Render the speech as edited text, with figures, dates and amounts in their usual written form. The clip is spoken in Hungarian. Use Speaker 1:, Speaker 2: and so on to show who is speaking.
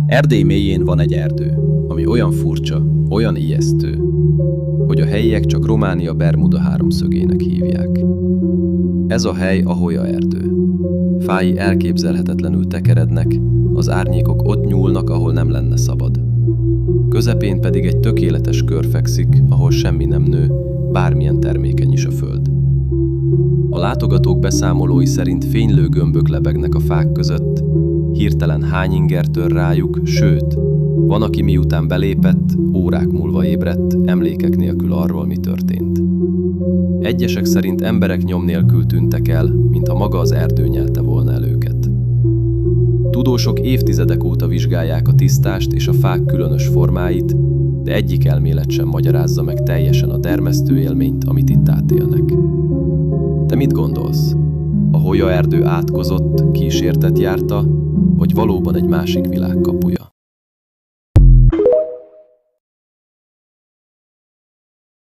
Speaker 1: Erdély mélyén van egy erdő, ami olyan furcsa, olyan ijesztő, hogy a helyiek csak Románia Bermuda háromszögének hívják. Ez a hely a Hoya erdő. Fái elképzelhetetlenül tekerednek, az árnyékok ott nyúlnak, ahol nem lenne szabad. Közepén pedig egy tökéletes kör fekszik, ahol semmi nem nő, bármilyen termékeny is a föld. A látogatók beszámolói szerint fénylő gömbök lebegnek a fák között, hirtelen hányinger tör rájuk, sőt, van, aki miután belépett, órák múlva ébredt, emlékek nélkül arról, mi történt. Egyesek szerint emberek nyom nélkül tűntek el, mintha maga az erdő nyelte volna el őket. Tudósok évtizedek óta vizsgálják a tisztást és a fák különös formáit, de egyik elmélet sem magyarázza meg teljesen a dermesztő élményt, amit itt átélnek. Te mit gondolsz? A Hoya erdő átkozott, kísértet járta, vagy valóban egy másik világ kapuja?